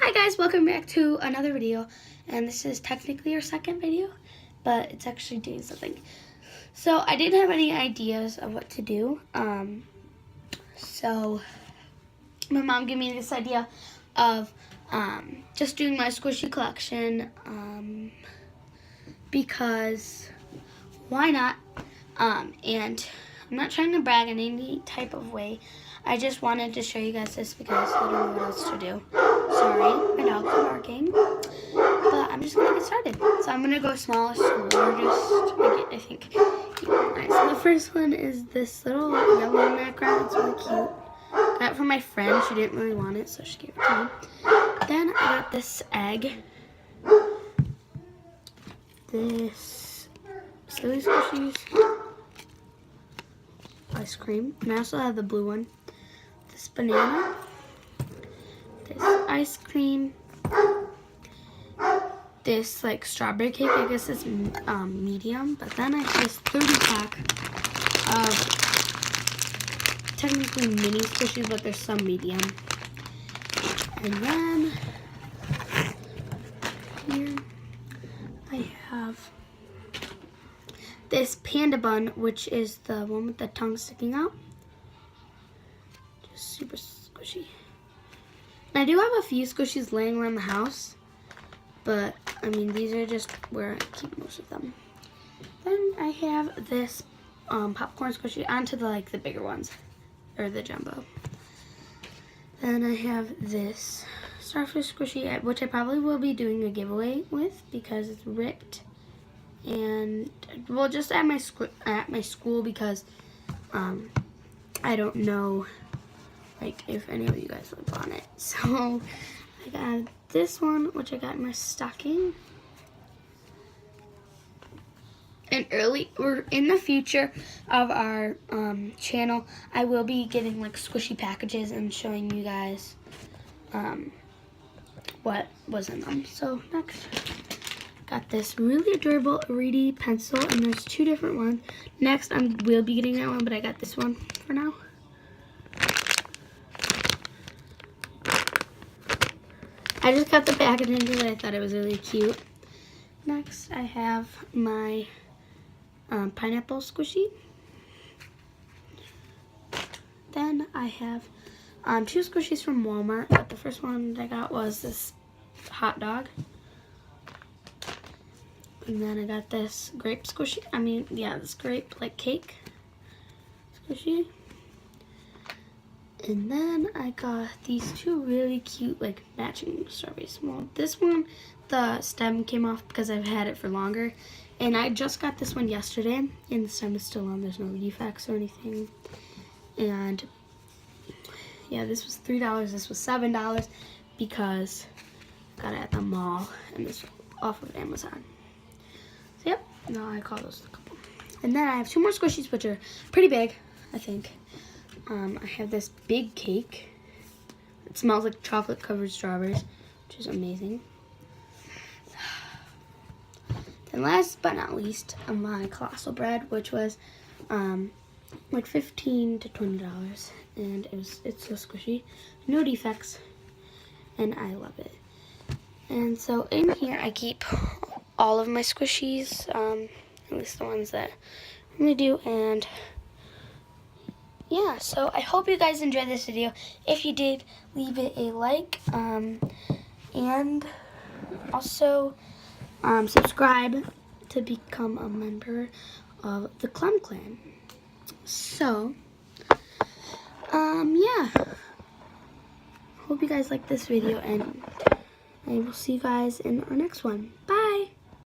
Hi guys, welcome back to another video, and this is technically our second video, but it's actually doing something. So I didn't have any ideas of what to do, so my mom gave me this idea of just doing my squishy collection, because why not, and I'm not trying to brag in any type of way. I just wanted to show you guys this because I don't know what else to do. Sorry, my dogs are barking. But I'm just going to get started. So I'm going to go smallest to largest. I think. Alright, so the first one is this little yellow macaron. It's really cute. Got it from my friend. She didn't really want it, so she gave it to me. Then I got this egg. This Silly Squishies ice cream. And I also have the blue one. This banana. This ice cream. This like strawberry cake. I guess it's medium. But then I have this 30-pack of technically mini squishies, but there's some medium. And then here I have this panda bun, which is the one with the tongue sticking out. Just super squishy. And I do have a few squishies laying around the house, but I mean these are just where I keep most of them. Then I have this popcorn squishy onto the bigger ones, or the jumbo. Then I have this starfish squishy, which I probably will be doing a giveaway with because it's ripped. And well, just at my school because I don't know if any of you guys would want it. So I got this one, which I got in my stocking. And or in the future of our channel, I will be getting squishy packages and showing you guys what was in them. So next, got this really adorable Reedy pencil, and there's two different ones. Next, I will be getting that one, but I got this one for now. I just got the packaging because I thought it was really cute. Next, I have my pineapple squishy. Then I have two squishies from Walmart, but the first one that I got was this hot dog. And then I got this grape squishy. This grape cake squishy. And then I got these two really cute matching strawberries. Well, this one, the stem came off because I've had it for longer. And I just got this one yesterday, and the stem is still on. There's no defects or anything. And yeah, this was $3. This was $7 because I got it at the mall, and this was off of Amazon. So yep, no, I call those a couple. And then I have two more squishies, which are pretty big, I think. I have this big cake. It smells like chocolate covered strawberries, which is amazing. Then last but not least, my colossal bread, which was $15 to $20, and it's so squishy, no defects, and I love it. And so in here I keep all of my squishies, at least the ones that I'm gonna do. And yeah, so I hope you guys enjoyed this video. If you did, leave it a like, and also subscribe to become a member of the Clem Clan. So yeah, hope you guys like this video, and I will see you guys in our next one. Bye.